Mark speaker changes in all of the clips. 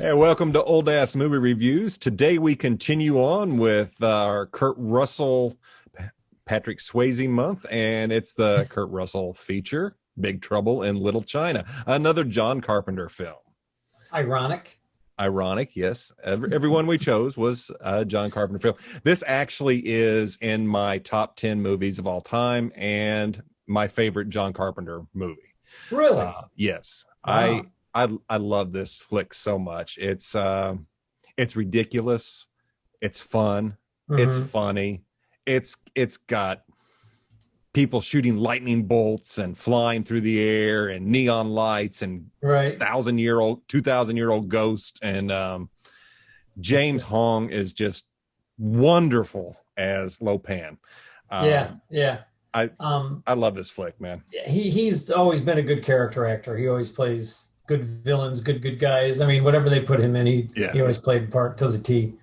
Speaker 1: Hey, welcome to Old Ass Movie Reviews. Today we continue on with our Kurt Russell, Patrick Swayze month, and it's the Kurt Russell feature, Big Trouble in Little China, another John Carpenter film. Ironic, yes. Everyone we chose was a John Carpenter film. This actually is in my top 10 movies of all time and my favorite John Carpenter movie.
Speaker 2: Really?
Speaker 1: Yes.
Speaker 2: Wow.
Speaker 1: I love this flick so much. It's ridiculous. It's fun. It's funny. It's got people shooting lightning bolts and flying through the air and neon lights and
Speaker 2: Right.
Speaker 1: 2,000-year-old ghost. And James Hong is just wonderful as Lo Pan.
Speaker 2: Yeah.
Speaker 1: I love this flick, man.
Speaker 2: He's always been a good character actor. He always plays good villains, good guys. I mean, whatever they put him in, he always played part to the T.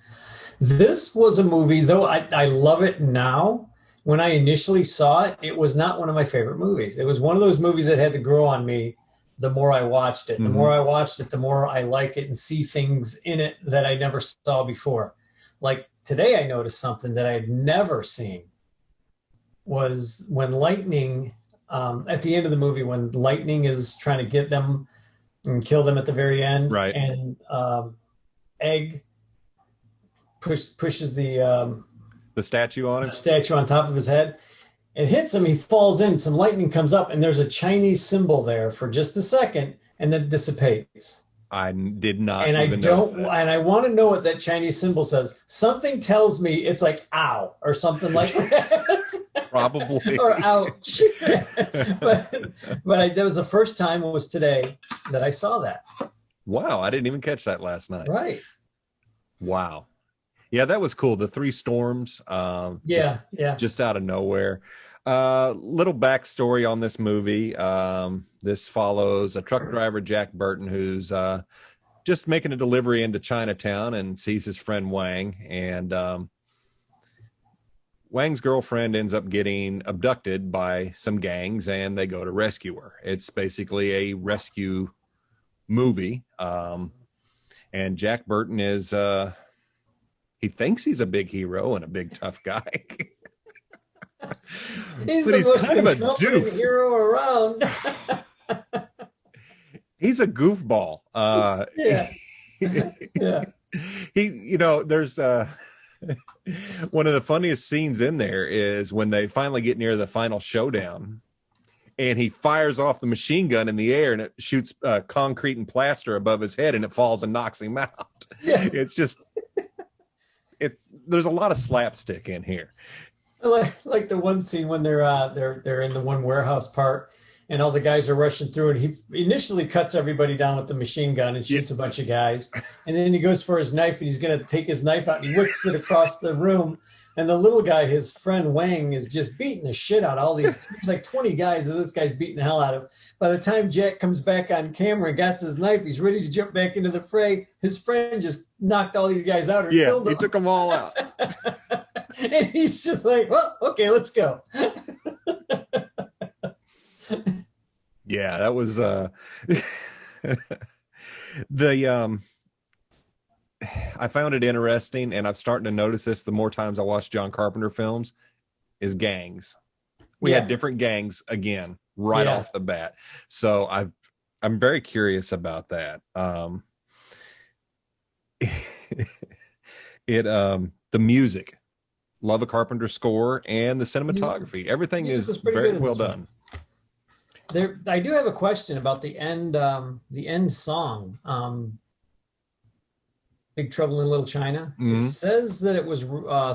Speaker 2: This was a movie, though I love it now. When I initially saw it, it was not one of my favorite movies. It was one of those movies that had to grow on me the more I watched it. The more I watched it, the more I like it and see things in it that I never saw before. Like today I noticed something that I had never seen was when Lightning, at the end of the movie, when Lightning is trying to get them and kill them at the very end.
Speaker 1: Right.
Speaker 2: And Egg pushes the
Speaker 1: statue on him.
Speaker 2: Statue on top of his head. It hits him. He falls in. Some lightning comes up, and there's a Chinese symbol there for just a second, and then dissipates.
Speaker 1: I did not.
Speaker 2: And
Speaker 1: even notice that.
Speaker 2: And I want to know what that Chinese symbol says. Something tells me it's like "ow" or something like that.
Speaker 1: Probably.
Speaker 2: Or "ouch." That was the first time. It was today that I saw that.
Speaker 1: Wow, I didn't even catch that last night.
Speaker 2: Right.
Speaker 1: Wow. Yeah, that was cool. The three storms. Just out of nowhere. Little backstory on this movie. This follows a truck driver, Jack Burton, who's just making a delivery into Chinatown and sees his friend Wang. And Wang's girlfriend ends up getting abducted by some gangs, and they go to rescue her. It's basically a rescue movie. And Jack Burton is... he thinks he's a big hero and a big tough guy.
Speaker 2: He's the most kind of a doof hero around.
Speaker 1: He's a goofball.
Speaker 2: Yeah.
Speaker 1: There's one of the funniest scenes in there is when they finally get near the final showdown, and he fires off the machine gun in the air, and it shoots concrete and plaster above his head, and it falls and knocks him out.
Speaker 2: Yeah.
Speaker 1: It's just. There's a lot of slapstick in here.
Speaker 2: Like the one scene when they're in the one warehouse part, and all the guys are rushing through, and he initially cuts everybody down with the machine gun and shoots a bunch of guys, and then he goes for his knife, and he's gonna take his knife out and whips it across the room, and the little guy, his friend Wang, is just beating the shit out of all these. There's like 20 guys, and this guy's beating the hell out of him. By the time Jack comes back on camera and got his knife, he's ready to jump back into the fray. His friend just knocked all these guys out and killed them.
Speaker 1: He took them all out.
Speaker 2: And he's just like, well, okay, let's go.
Speaker 1: Yeah, that was I found it interesting, and I'm starting to notice this the more times I watch John Carpenter films, is gangs. We had different gangs again right off the bat. So I'm very curious about that. The music, love a Carpenter score, and the cinematography. Everything is very well done.
Speaker 2: I do have a question about the end song, Big Trouble in Little China. It says that it was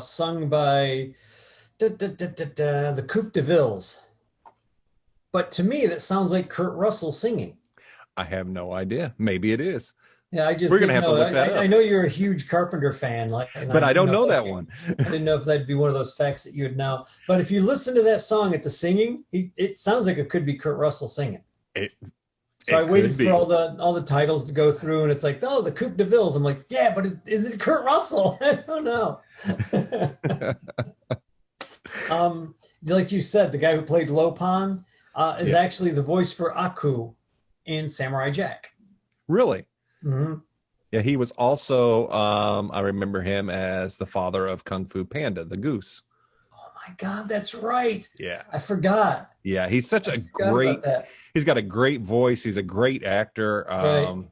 Speaker 2: sung by the Coupe de Villes. But to me, that sounds like Kurt Russell singing.
Speaker 1: I have no idea. Maybe it is.
Speaker 2: Yeah,
Speaker 1: we're gonna have to look that up.
Speaker 2: I know you're a huge Carpenter fan,
Speaker 1: but I don't know that one.
Speaker 2: I didn't know if that'd be one of those facts that you would know. But if you listen to that song at the singing, it sounds like it could be Kurt Russell singing. So I waited for all the titles to go through, and it's like, oh, the Coupe de Villes. I'm like, yeah, but is it Kurt Russell? I don't know. Like you said, the guy who played Lo Pan is actually the voice for Aku in Samurai Jack.
Speaker 1: Really?
Speaker 2: Mm-hmm.
Speaker 1: Yeah, he was also, I remember him as the father of Kung Fu Panda, the goose.
Speaker 2: Oh my God, that's right.
Speaker 1: Yeah.
Speaker 2: I forgot.
Speaker 1: Yeah, he's such a great, he's got a great voice. He's a great actor.
Speaker 2: Right.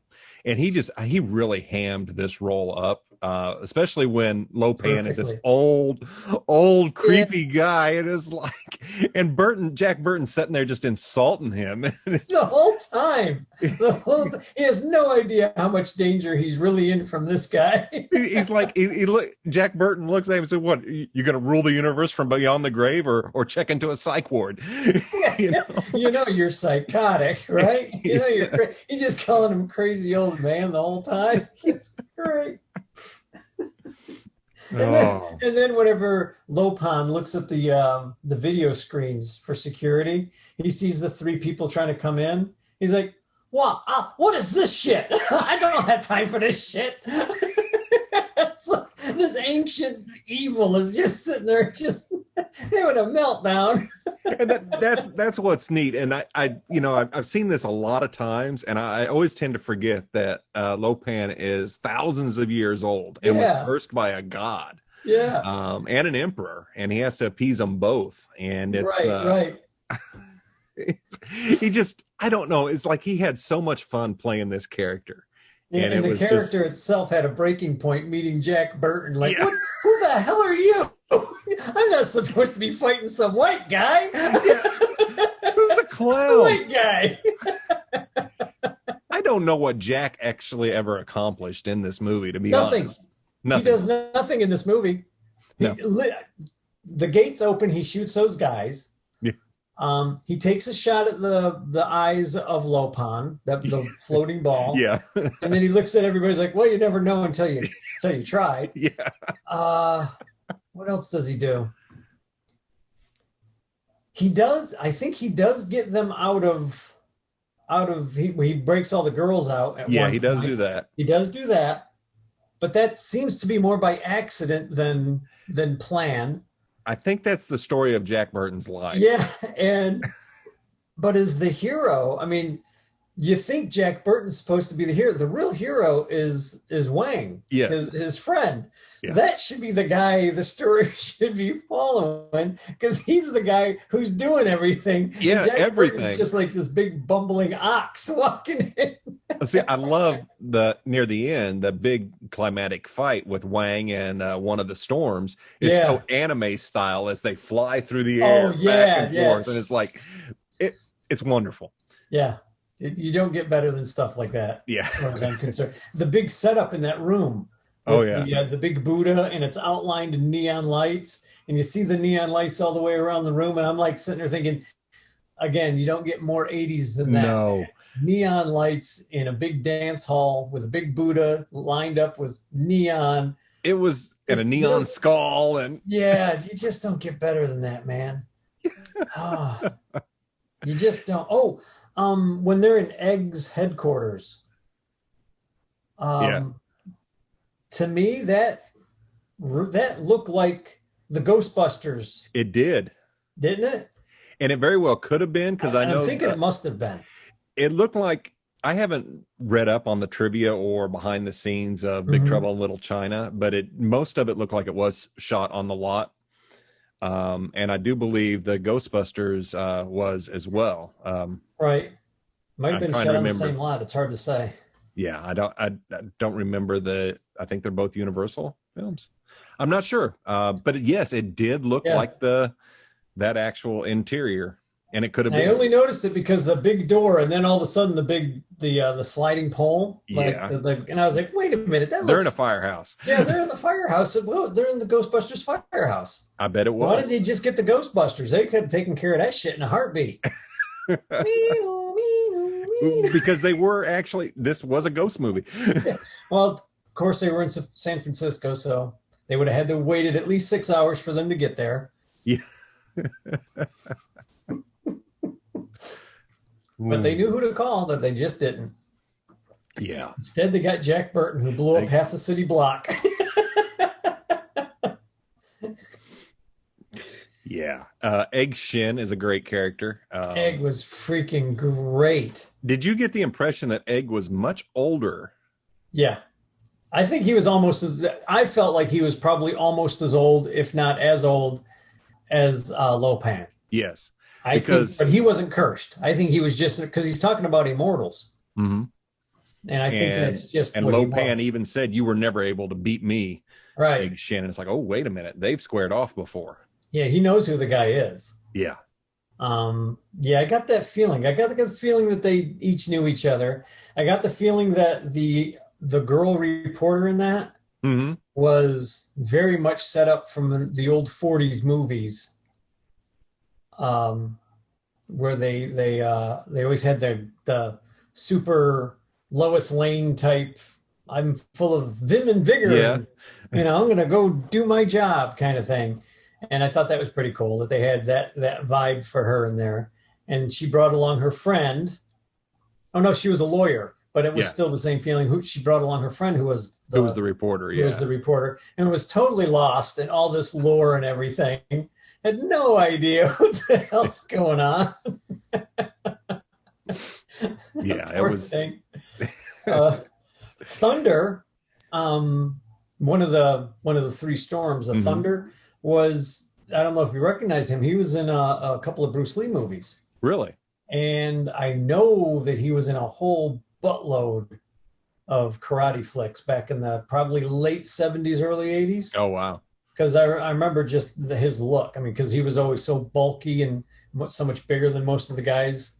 Speaker 1: And he really hammed this role up, especially when Lopan is this old, creepy guy. And it's like, and Jack Burton sitting there just insulting him.
Speaker 2: The whole time. He has no idea how much danger he's really in from this guy.
Speaker 1: He's like, Jack Burton looks at him and said, "What, you going to rule the universe from beyond the grave or check into a psych ward?"
Speaker 2: You know you're psychotic, right? You know he's just calling him crazy old man the whole time. It's great. And then whenever Lopan looks at the video screens for security, he sees the three people trying to come in. He's like, what is this shit? I don't have time for this shit. It's like this ancient evil is just sitting there just having a meltdown.
Speaker 1: And that's what's neat. And I've seen this a lot of times, and I always tend to forget that Lopan is thousands of years old and was cursed by a god, and an emperor, and he has to appease them both. And it's
Speaker 2: right.
Speaker 1: I don't know. It's like he had so much fun playing this character.
Speaker 2: And the character itself had a breaking point meeting Jack Burton. Like, who the hell are you? I'm not supposed to be fighting some white guy.
Speaker 1: Who's a clown?
Speaker 2: The white guy.
Speaker 1: I don't know what Jack actually ever accomplished in this movie, to be honest. Nothing.
Speaker 2: He does nothing in this movie.
Speaker 1: No.
Speaker 2: The gates open. He shoots those guys. He takes a shot at the eyes of Lopan, the floating ball.
Speaker 1: Yeah.
Speaker 2: And then he looks at everybody. He's like, well, you never know until you try.
Speaker 1: Yeah.
Speaker 2: What else does he do? I think he does get them out of he breaks all the girls out at one
Speaker 1: he does do that.
Speaker 2: He does do that. But that seems to be more by accident than plan.
Speaker 1: I think that's the story of Jack Burton's life.
Speaker 2: Yeah, but as the hero, I mean, you think Jack Burton's supposed to be the hero. The real hero is Wang, his friend. Yeah. That should be the guy the story should be following, because he's the guy who's doing everything.
Speaker 1: Yeah,
Speaker 2: Jack
Speaker 1: everything.
Speaker 2: Burton's just like this big bumbling ox walking in.
Speaker 1: See, I love near the end, the big climatic fight with Wang and one of the storms is so anime style as they fly through the air back and forth, and it's like it's wonderful.
Speaker 2: Yeah. You don't get better than stuff like that.
Speaker 1: Yeah.
Speaker 2: As far as I'm concerned. The big setup in that room. The big Buddha, and it's outlined in neon lights, and you see the neon lights all the way around the room, and I'm like sitting there thinking, again, you don't get more 80s than that.
Speaker 1: No.
Speaker 2: Neon lights in a big dance hall with a big Buddha lined up with neon.
Speaker 1: It was in a neon skull, and
Speaker 2: you just don't get better than that, man. You just don't. When they're in Egg's headquarters, to me that looked like the Ghostbusters.
Speaker 1: It did,
Speaker 2: didn't it?
Speaker 1: And it very well could have been, because I'm
Speaker 2: thinking it must have been.
Speaker 1: It looked like, I haven't read up on the trivia or behind the scenes of Big Trouble in Little China, but most of it looked like it was shot on the lot. And I do believe the Ghostbusters was as well.
Speaker 2: Right. Might have been shot on the same lot. It's hard to say.
Speaker 1: Yeah, I don't remember I think they're both Universal films. I'm not sure. But yes, it did look like that actual interior. And it could have been.
Speaker 2: I only noticed it because the big door, and then all of a sudden the sliding pole. And I was like, wait a minute, they're
Speaker 1: in a firehouse.
Speaker 2: Yeah, they're in the firehouse. Well, they're in the Ghostbusters firehouse.
Speaker 1: I bet it was.
Speaker 2: Why didn't they just get the Ghostbusters? They could have taken care of that shit in a heartbeat.
Speaker 1: Because this was a ghost movie.
Speaker 2: Yeah. Well, of course they were in San Francisco, so they would have had to waited at least 6 hours for them to get there.
Speaker 1: Yeah.
Speaker 2: But they knew who to call, but they just didn't.
Speaker 1: Yeah.
Speaker 2: Instead, they got Jack Burton, who blew up half the city block.
Speaker 1: Yeah. Egg Shin is a great character.
Speaker 2: Egg was freaking great.
Speaker 1: Did you get the impression that Egg was much older?
Speaker 2: Yeah. I think he was I felt like he was probably almost as old, if not as old, as Lopan.
Speaker 1: Yes.
Speaker 2: But he wasn't cursed. I think he was just, because he's talking about immortals.
Speaker 1: Mm-hmm.
Speaker 2: And I think that's just
Speaker 1: and
Speaker 2: what
Speaker 1: Lopan even said, "You were never able to beat me."
Speaker 2: Right.
Speaker 1: Big Shannon. It's like, oh, wait a minute. They've squared off before.
Speaker 2: Yeah, he knows who the guy is.
Speaker 1: Yeah.
Speaker 2: Yeah, I got that feeling. I got the feeling that they each knew each other. I got the feeling that the girl reporter in that was very much set up from the old 40s movies, where they always had the super Lois Lane type, I'm full of vim and vigor.
Speaker 1: Yeah.
Speaker 2: And, I'm going to go do my job kind of thing. And I thought that was pretty cool that they had that vibe for her in there. And she brought along her friend. Oh, no, she was a lawyer, but it was still the same feeling. She brought along her friend who was the
Speaker 1: reporter.
Speaker 2: Who was the reporter, and was totally lost in all this lore and everything. Had no idea what the hell's going on.
Speaker 1: Yeah, it was.
Speaker 2: Thunder, one of the three storms, Thunder was, I don't know if you recognize him. He was in a couple of Bruce Lee movies.
Speaker 1: Really?
Speaker 2: And I know that he was in a whole buttload of karate flicks back in the probably late 70s, early 80s.
Speaker 1: Oh, wow.
Speaker 2: Because I remember just his look. I mean, because he was always so bulky and so much bigger than most of the guys.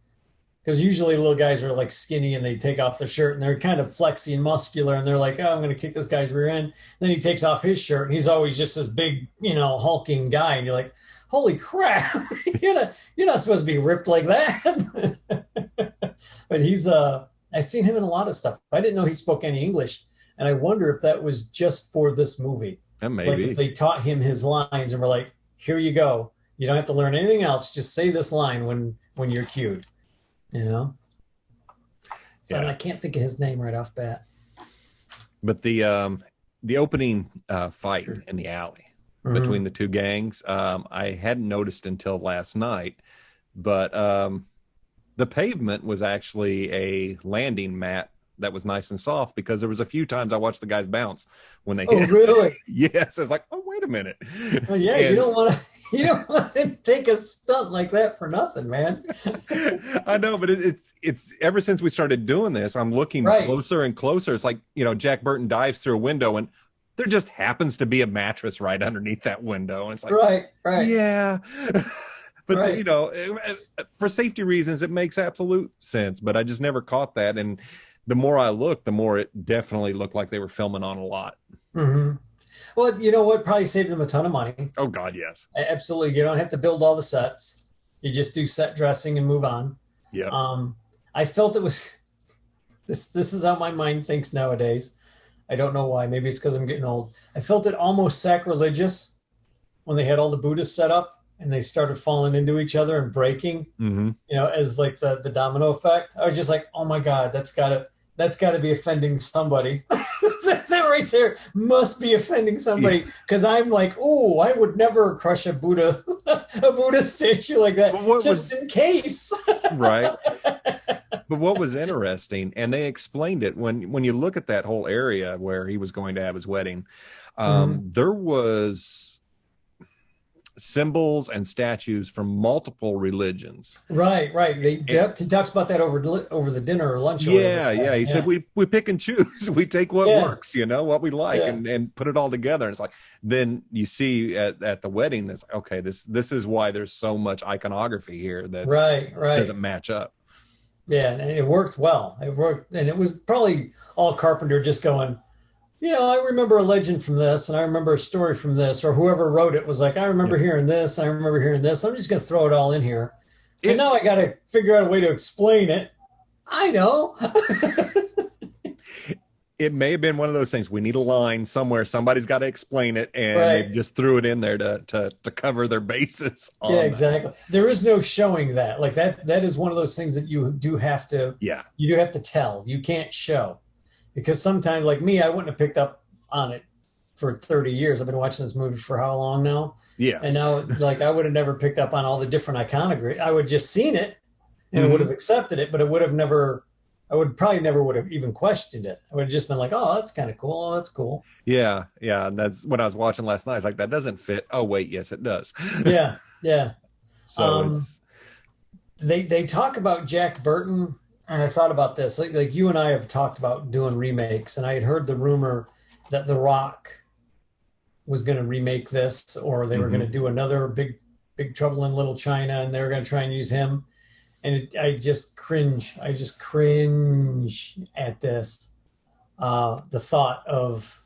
Speaker 2: Because usually little guys are like skinny and they take off their shirt and they're kind of flexy and muscular and they're like, oh, I'm going to kick this guy's rear end. Then he takes off his shirt and he's always just this big, hulking guy. And you're like, holy crap, you're not supposed to be ripped like that. But I've seen him in a lot of stuff. I didn't know he spoke any English. And I wonder if that was just for this movie.
Speaker 1: Maybe.
Speaker 2: Like if they taught him his lines and were like, here you go. You don't have to learn anything else. Just say this line when you're cued. So yeah. I can't think of his name right off bat.
Speaker 1: But the opening fight in the alley between the two gangs, I hadn't noticed until last night, but the pavement was actually a landing mat that was nice and soft, because there was a few times I watched the guys bounce when they hit.
Speaker 2: Oh, really?
Speaker 1: Yes. I was like, oh, wait a minute.
Speaker 2: Oh, yeah, and you don't want to take a stunt like that for nothing, man.
Speaker 1: I know, but it's ever since we started doing this, I'm looking closer and closer. It's like, Jack Burton dives through a window and there just happens to be a mattress right underneath that window. And it's like,
Speaker 2: right.
Speaker 1: Yeah. But, for safety reasons, it makes absolute sense. But I just never caught that. And the more I looked, the more it definitely looked like they were filming on a lot.
Speaker 2: Mm-hmm. Well, you know what? Probably saved them a ton of money.
Speaker 1: Oh, God, yes.
Speaker 2: Absolutely. You don't have to build all the sets. You just do set dressing and move on.
Speaker 1: Yeah.
Speaker 2: I felt it was this is how my mind thinks nowadays. I don't know why. Maybe it's because I'm getting old. I felt it almost sacrilegious when they had all the Buddhists set up and they started falling into each other and breaking, as like the domino effect. I was just like, oh my God, that's gotta be offending somebody. That right there must be offending somebody, because I'm like, oh, I would never crush a Buddha statue like that, in case.
Speaker 1: Right. But what was interesting, and they explained it when you look at that whole area where he was going to have his wedding, there was symbols and statues from multiple religions.
Speaker 2: Right. He talks about that over the dinner or lunch.
Speaker 1: Yeah. He said we pick and choose. We take what works, what we like, and put it all together. And it's like, then you see at the wedding, this okay, this is why there's so much iconography here that doesn't match up.
Speaker 2: Yeah, and it worked well. It worked, and it was probably all Carpenter just going, I remember a legend from this, and I remember a story from this, or whoever wrote it was like, I remember hearing this, I remember hearing this. I'm just going to throw it all in here. And now I got to figure out a way to explain it. I know.
Speaker 1: It may have been one of those things. We need a line somewhere. Somebody's got to explain it, and they just threw it in there to cover their bases.
Speaker 2: Yeah, exactly. There is no showing that. Like that is one of those things that you do have to. Yeah. You do have to tell. You can't show, because sometimes, like me, I wouldn't have picked up on it for 30 years. I've been watching this movie for how long now? Yeah. And now, like, I would have never picked up on all the different iconography. I would have just seen it and would have accepted it, but I would have never I would probably never would have even questioned it. I would have just been like, oh, that's kind of cool. Oh, that's cool.
Speaker 1: Yeah, yeah. And that's when I was watching last night. I was like, that doesn't fit. Oh, wait, yes, it does.
Speaker 2: Yeah, yeah.
Speaker 1: So it's
Speaker 2: they talk about Jack Burton, and I thought about this. Like you and I have talked about doing remakes, and I had heard the rumor that The Rock was going to remake this, or they were going to do another Big Trouble in Little China, and they were going to try and use him. And I just cringe. I just cringe at this. The thought of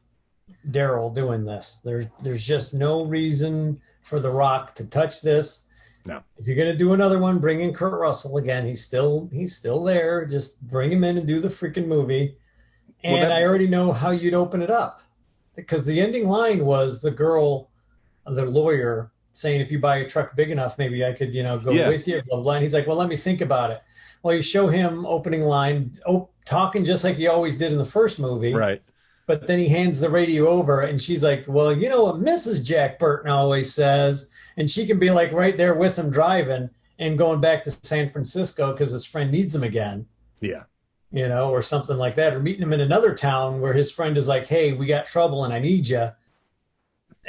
Speaker 2: Daryl doing this. There's just no reason for The Rock to touch this.
Speaker 1: No.
Speaker 2: If you're gonna do another one, bring in Kurt Russell again. He's still there. Just bring him in and do the freaking movie. And I already know how you'd open it up, because the ending line was the girl, the lawyer, saying, if you buy a truck big enough, maybe I could, go with you, blah, blah, blah. And he's like, well, let me think about it. Well, you show him opening line, talking just like he always did in the first movie.
Speaker 1: Right.
Speaker 2: But then he hands the radio over, and she's like, well, you know what Mrs. Jack Burton always says? And she can be like right there with him driving and going back to San Francisco because his friend needs him again.
Speaker 1: Yeah.
Speaker 2: Or something like that. Or meeting him in another town where his friend is like, hey, we got trouble and I need you.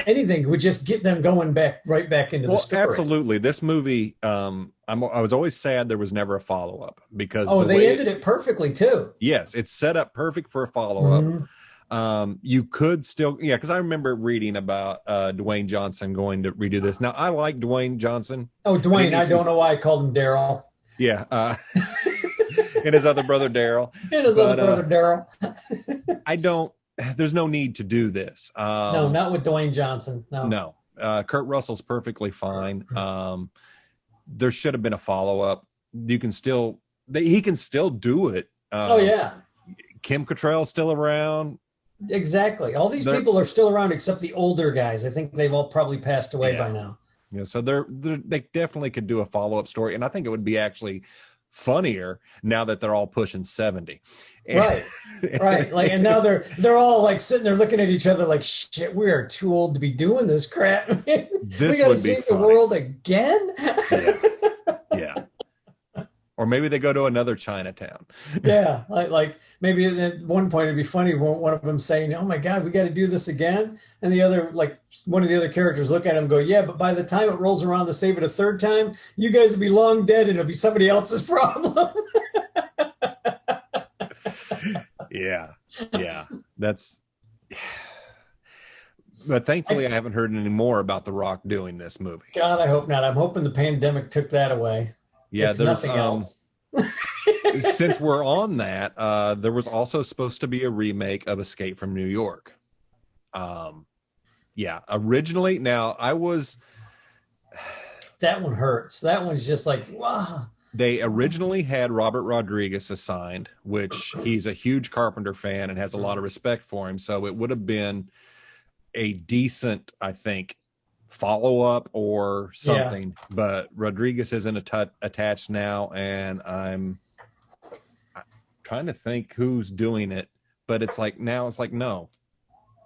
Speaker 2: Anything would just get them going right back into the story.
Speaker 1: Absolutely. This movie, I was always sad there was never a follow-up because
Speaker 2: they ended it perfectly too.
Speaker 1: Yes, it's set up perfect for a follow-up. You could still, because I remember reading about Dwayne Johnson going to redo this. Now, I like Dwayne Johnson.
Speaker 2: Oh, Dwayne, I don't know why I called him Daryl.
Speaker 1: Yeah. And his other brother, Daryl. There's no need to do this.
Speaker 2: No, not with Dwayne Johnson. No.
Speaker 1: Kurt Russell's perfectly fine. There should have been a follow-up. He can still do it. Kim Cattrall's still around.
Speaker 2: Exactly. All these people are still around except the older guys. I think they've all probably passed away by now.
Speaker 1: Yeah, so they definitely could do a follow-up story, and I think it would be actually funnier now that they're all pushing 70.
Speaker 2: Right. Like, and now they're all like sitting there looking at each other like, shit, we are too old to be doing this crap.
Speaker 1: This
Speaker 2: we gotta
Speaker 1: would be
Speaker 2: save the world again.
Speaker 1: Yeah. Or maybe they go to another Chinatown.
Speaker 2: Yeah, like maybe at one point it'd be funny one of them saying, "Oh my God, we got to do this again," and the other, like one of the other characters, look at him and go, "Yeah, but by the time it rolls around to save it a third time, you guys will be long dead and it'll be somebody else's problem."
Speaker 1: Yeah, that's. But thankfully, I haven't heard any more about The Rock doing this movie.
Speaker 2: God, I hope not. I'm hoping the pandemic took that away.
Speaker 1: Yeah,
Speaker 2: there's nothing else.
Speaker 1: Since we're on that, there was also supposed to be a remake of Escape from New York. Originally, now
Speaker 2: that one hurts. That one's just like, wow.
Speaker 1: They originally had Robert Rodriguez assigned, which he's a huge Carpenter fan and has a lot of respect for him. So it would have been a decent, I think, follow-up or something, but Rodriguez isn't attached now, and I'm trying to think who's doing it, but it's like no.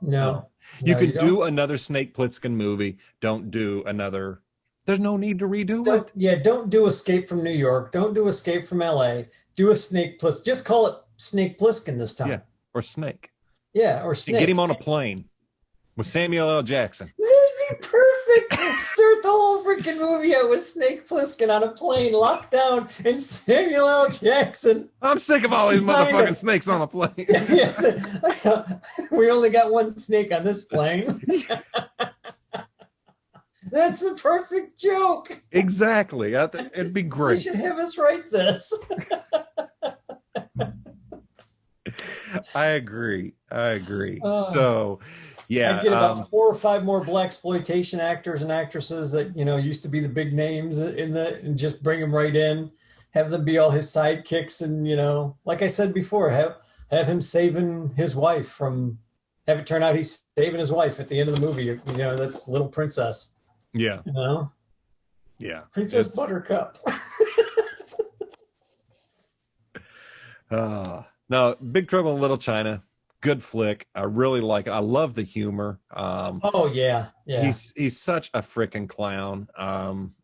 Speaker 1: You can do another Snake Plissken movie. Don't do another. There's no need to redo it.
Speaker 2: Yeah, don't do Escape from New York. Don't do Escape from L.A. Do a Snake Plissken. Just call it Snake Plissken this time.
Speaker 1: Yeah, or Snake.
Speaker 2: Yeah, or Snake.
Speaker 1: And get him on a plane with Samuel L. Jackson.
Speaker 2: That'd be perfect. Start the whole freaking movie out with Snake Plissken on a plane, locked down, and Samuel L. Jackson.
Speaker 1: I'm sick of all these motherfucking snakes on the plane.
Speaker 2: We only got one snake on this plane. That's the perfect joke.
Speaker 1: Exactly. It'd be great.
Speaker 2: They should have us write this.
Speaker 1: I agree. So, yeah.
Speaker 2: I'd get about 4 or 5 more blaxploitation actors and actresses that, used to be the big names and just bring them right in. Have them be all his sidekicks and, like I said before, have him saving his wife from, have it turn out he's saving his wife at the end of the movie. That's Little Princess.
Speaker 1: Yeah.
Speaker 2: Yeah. Princess Buttercup.
Speaker 1: No, Big Trouble in Little China, good flick. I really like it. I love the humor.
Speaker 2: Yeah.
Speaker 1: He's such a freaking clown.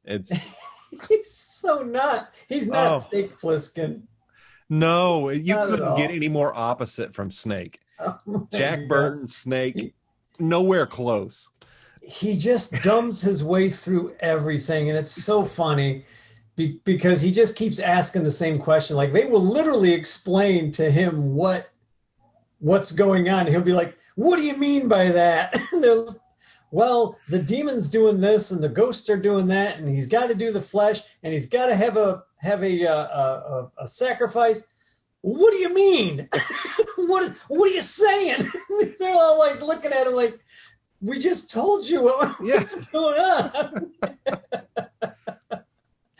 Speaker 1: It's
Speaker 2: he's not Snake Plissken.
Speaker 1: No, you couldn't get any more opposite from Snake.
Speaker 2: Oh,
Speaker 1: Jack Burton, Snake, nowhere close.
Speaker 2: He just dumbs his way through everything, and it's so funny because he just keeps asking the same question. Like, they will literally explain to him what's going on. He'll be like, "What do you mean by that?" They're, well, the demon's doing this, and the ghosts are doing that, and he's got to do the flesh, and he's got to have a sacrifice. What do you mean? what are you saying? They're all like looking at him like, we just told you what's going on.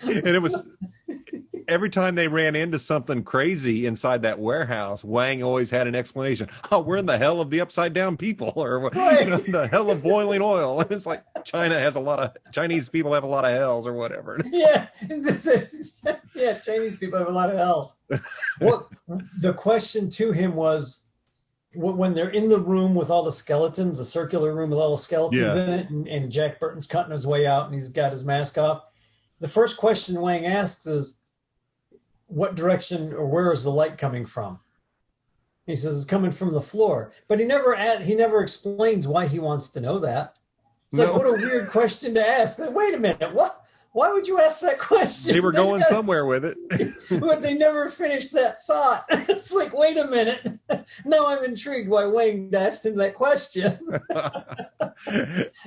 Speaker 1: And it was every time they ran into something crazy inside that warehouse, Wang always had an explanation. Oh, we're in the hell of the upside down people, or the hell of boiling oil. And it's like Chinese people have a lot of hells or whatever.
Speaker 2: Yeah. Chinese people have a lot of hells. Well, the question to him was, when they're in the room with all the skeletons, the circular room with all the skeletons in it, and Jack Burton's cutting his way out and he's got his mask off, the first question Wang asks is, what direction or where is the light coming from? He says it's coming from the floor, but he never explains why he wants to know that. It's like, what a weird question to ask. Wait a minute, what? Why would you ask that question?
Speaker 1: They were going somewhere with it.
Speaker 2: But they never finished that thought. It's like, wait a minute. Now I'm intrigued why Wayne asked him that question.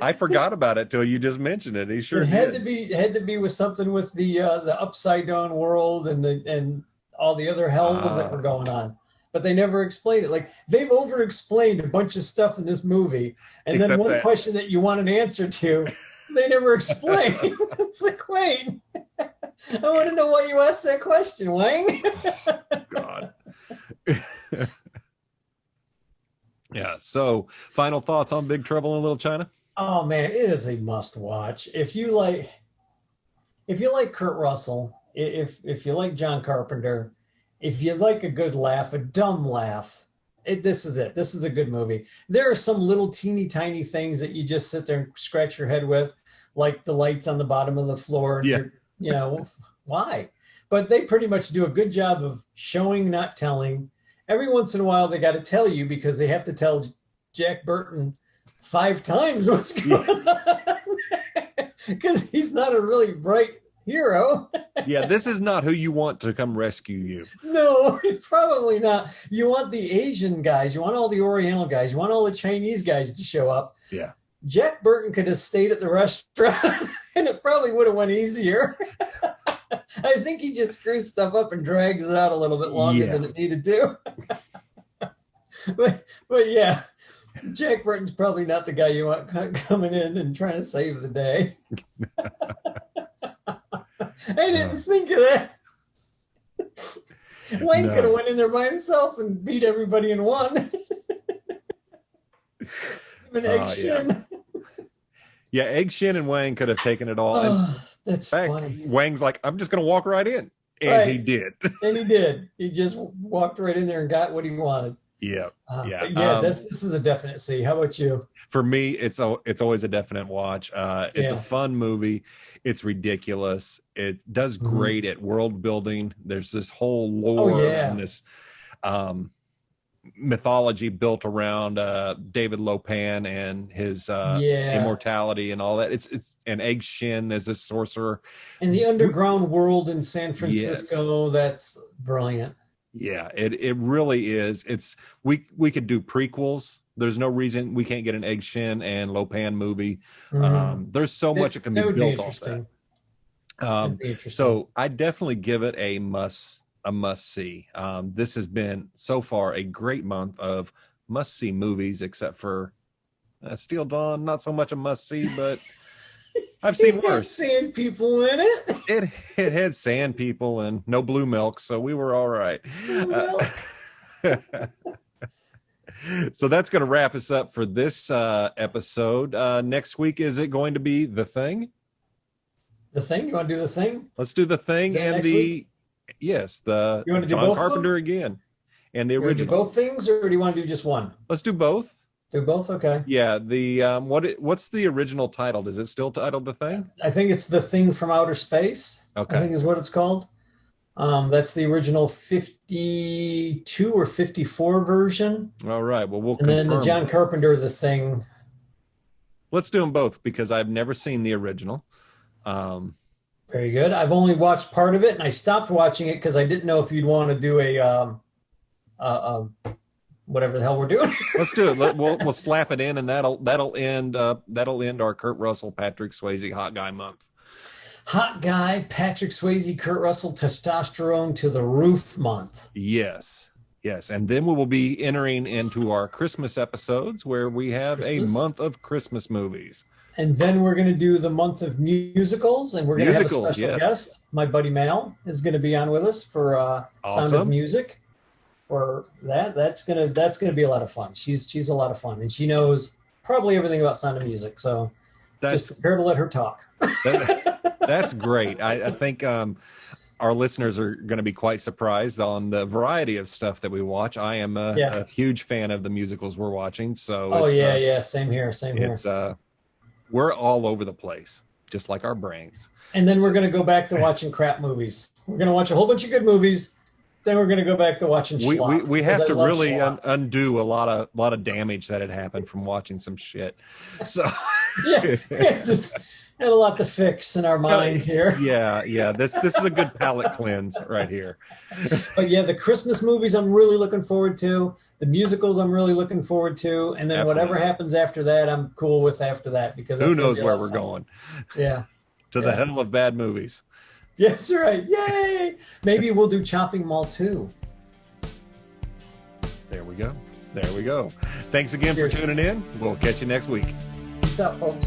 Speaker 1: I forgot about it till you just mentioned it. He sure
Speaker 2: had to be with something with the upside down world and all the other hells that were going on. But they never explained it. Like, they've over-explained a bunch of stuff in this movie, and then one question that you want an answer to, they never explain. It's like, wait, I want to know why you asked that question, Wang.
Speaker 1: God. Yeah. So, final thoughts on Big Trouble in Little China?
Speaker 2: Oh man, it is a must-watch. If you like Kurt Russell, if you like John Carpenter, if you like a good laugh, a dumb laugh, this is it. This is a good movie. There are some little teeny tiny things that you just sit there and scratch your head with, like the lights on the bottom of the floor. And why? But they pretty much do a good job of showing, not telling. Every once in a while, they got to tell you because they have to tell Jack Burton 5 times what's going on because he's not a really bright hero.
Speaker 1: Yeah, this is not who you want to come rescue you.
Speaker 2: No, probably not. You want the Asian guys. You want all the Oriental guys. You want all the Chinese guys to show up.
Speaker 1: Yeah.
Speaker 2: Jack Burton could have stayed at the restaurant, and it probably would have went easier. I think he just screws stuff up and drags it out a little bit longer than it needed to. but yeah, Jack Burton's probably not the guy you want coming in and trying to save the day. I didn't think of that. Wayne could have went in there by himself and beat everybody in one. Egg Shin.
Speaker 1: Yeah, Egg Shin and Wang could have taken it all.
Speaker 2: That's funny.
Speaker 1: Wang's like, I'm just going to walk right in. And he did.
Speaker 2: And he did. He just walked right in there and got what he wanted.
Speaker 1: Yeah.
Speaker 2: This is a definite see. How about you?
Speaker 1: For me, it's always a definite watch. It's a fun movie. It's ridiculous. It does great at world building. There's this whole lore and this mythology built around David Lopan and his immortality and all that. It's an Egg Shin as a sorcerer.
Speaker 2: And the underground world in San Francisco, that's brilliant.
Speaker 1: Yeah, it really is. We could do prequels. There's no reason we can't get an Egg Shin and Lopan movie. There's so much it can be built off that. So I definitely give it a must see. This has been so far a great month of must see movies, except for Steel Dawn. Not so much a must see, but I've seen worse.
Speaker 2: Sand people in it.
Speaker 1: It had sand people and no blue milk, so we were all right. So that's going to wrap us up for this episode. Next week, is it going to be The Thing?
Speaker 2: The Thing? You want to do The Thing?
Speaker 1: Let's do The Thing and the
Speaker 2: you want to do
Speaker 1: John
Speaker 2: both
Speaker 1: Carpenter again and the original.
Speaker 2: Do both things, or do you want to do just one?
Speaker 1: Let's do both.
Speaker 2: Do both? Okay.
Speaker 1: Yeah. The what's the original title? Is it still titled The Thing?
Speaker 2: I think it's The Thing from Outer Space.
Speaker 1: Okay.
Speaker 2: I think is what it's called. That's the original 52 or 54 version.
Speaker 1: All right. Well, we'll
Speaker 2: and
Speaker 1: confirm.
Speaker 2: then the John Carpenter The Thing.
Speaker 1: Let's do them both because I've never seen the original.
Speaker 2: Very good. I've only watched part of it, and I stopped watching it because I didn't know if you'd want to do a whatever the hell we're doing.
Speaker 1: Let's do it. We'll slap it in, and that'll end our Kurt Russell, Patrick Swayze Hot Guy Month.
Speaker 2: Hot Guy, Patrick Swayze, Kurt Russell, testosterone to the roof month.
Speaker 1: Yes, and then we will be entering into our Christmas episodes where we have a month of Christmas movies.
Speaker 2: And then we're going to do the month of musicals, and we're going to have a special guest. My buddy Mal is going to be on with us for
Speaker 1: awesome.
Speaker 2: Sound of Music. For that's gonna be a lot of fun. She's a lot of fun, and she knows probably everything about Sound of Music. So just prepare to let her talk.
Speaker 1: That's great. I think our listeners are going to be quite surprised on the variety of stuff that we watch. I am a huge fan of the musicals we're watching. So
Speaker 2: same here.
Speaker 1: It's we're all over the place, just like our brains.
Speaker 2: And then we're going to go back to watching crap movies. We're going to watch a whole bunch of good movies. Then we're going to go back to watching schlock.
Speaker 1: We have to really undo a lot of damage that had happened from watching some shit. So
Speaker 2: and a lot to fix in our mind here.
Speaker 1: Yeah. This is a good palate cleanse right here.
Speaker 2: But yeah, the Christmas movies I'm really looking forward to. The musicals I'm really looking forward to, and then
Speaker 1: Absolutely.
Speaker 2: Whatever happens after that, I'm cool with after that because
Speaker 1: who knows where we're going.
Speaker 2: Yeah.
Speaker 1: To the hell of bad movies.
Speaker 2: Yes, right. Yay! Maybe we'll do Chopping Mall 2.
Speaker 1: There we go. Thanks again for tuning in. We'll catch you next week.
Speaker 2: Peace out, folks.